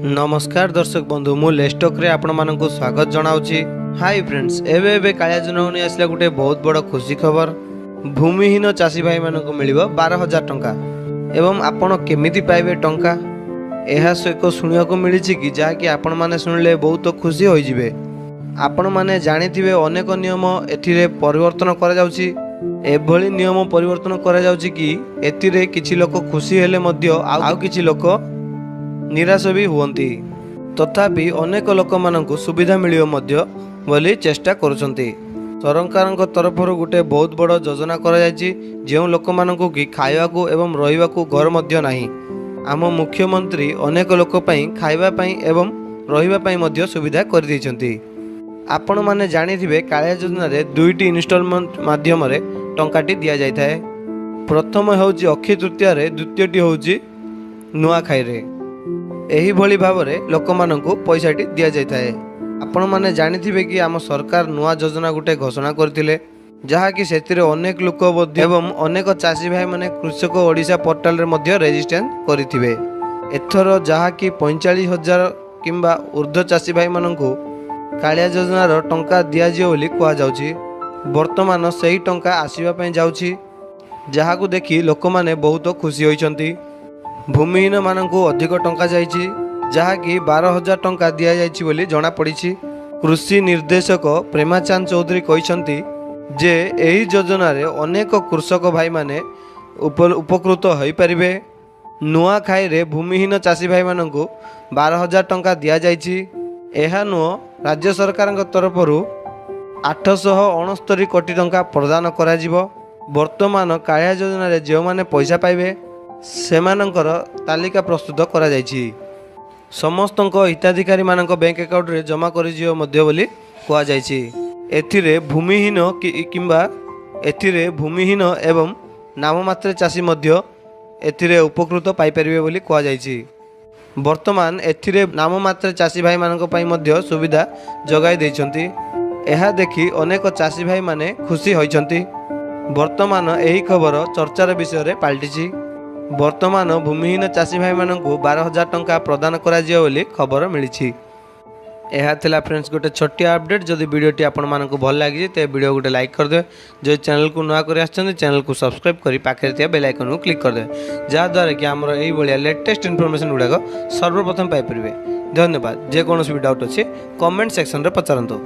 नमस्कार दर्शक बंधु मु लेस्टक रे आपण मानक स्वागत जनाऊँगी। हाय फ्रेंड्स, एवं कालिया योजना आसला गोटे बहुत बड़ खुशी खबर। भूमिहीन चाषी भाई मानक मिल 12,000 टंका एवं आपण केमिति पाइबे टंका यह एक शुणा मिली कि जहाँकि आपण मैंने शुणिले बहुत खुशी हो जिवे। आपण मैंने जानिथिबे अनेक नियम एथिरे परिवर्तन करा जाउछि। एभली नियम परिवर्तन करा जाउछि कि एथिरे किछि लोक खुशी हेले मध्य आउ किछि लोक निराश भी हुअन्ति। तथापि अनेक लोक मानकु सुविधा मिलियो मध्य बोली चेष्टा करुछन्ति। सरकारक तरफ गोटे बहुत बड़ योजना करा जायछि जेउ लोक मानकु कि खाइबाकू एवं रहिबाकू घर मध्य नाही। आम मुख्यमंत्री अनेक लोक पई खाइबा पई एवं रहिबा पई मध्य सुविधा कर दैछन्ति। आपण माने जानिथिबे कालिया योजना रे दुईटी इन्स्टॉलमेंट माध्यम रे टंकाटी दिया जायथाय। प्रथम होउछि अक्षय तृतीया रे, द्वितीयटी होउछि नुआखाई रे। एही भली भावरे लोक मानकु पैसाटी दिया जायथाय। आपण माने जानिथिबे कि आम सरकार नुआ योजना गुटे घोषणा करथिले जहाँकि सेतिरे अनेक लोक एवं अनेक चाषी भाई माने कृषक ओडिशा पोर्टाल रे मध्य रेजिस्ट्रेशन करिथिबे। एथर जहाँकि 45,000 किंबा ऊर्ध्व चाषी भाई मानकु कालिया योजनार टंका दियाजियो बोली कहा जाउछि। वर्तमान सही टंका आसीबा पई जाउछि, जहाकु देखि लोक माने बहुत खुशी होइछन्ति। भूमिहीन मानकु अधिक टंका जाइछि, जहाँकि 12,000 टंका दिया जाइछि बोली जना पड़िछि। कृषि निर्देशक प्रेमाचांद चौधरी कहिसन्ति जे एही योजना रे अनेक कृषक भाई माने उपकृत होई परिबे। नुआखाई रे भूमिहीन चाषी भाई मानकु 12,000 टंका दिया जाइछि। एहा नुह राज्य सरकारक तरफरु 869 कोटी टंका प्रदान करा जिवो। वर्तमान कालिया योजना रे जो माने पैसा पाइबे सेमानंकर तालिका प्रस्तुत करा जाइछि। समस्तक हिताधिकारी मानक बैंक अकाउंट रे जमा करि जिवो मध्य बोली कहा जाइछि। एथिरे भूमिहीन किंबा एथिरे भूमिहीन एवं नाममात्र चाषी मध्य एथिरे उपकृत पाई परिबे बोली कहा जाइछि। वर्तमान एथिरे नाममात्र चाषी भाई मानक पई मध्य सुविधा जगाई दैछन्ति। एहा देखि अनेक चाषी भाई माने खुशी होइछन्ति। वर्तमान एही खबर चर्चार विषय रे पाल्टिछि। वर्तमान भूमिहीन चाषी भाई मानकु 12,000 टंका प्रदान करा जियो बोली खबर मिलिछि। यह थिला फ्रेंड्स गोटे छोटिया अपडेट। जदि वीडियोटी आपण मानकु भल लागि ते वीडियो गोटे लाइक कर दे। जो चैनल को नया कर आछन चैनल को सब्सक्राइब करी पाखे थिया बेल आइकन को क्लिक कर दे, जा द्वारा कि हमर एही बलिया लेटेस्ट इन्फॉर्मेशन गुडाक सर्वप्रथम पाई परिबे। धन्यवाद। जे कोनोसी भी डाउट अछि कमेंट सेक्शन रे पचारंतु।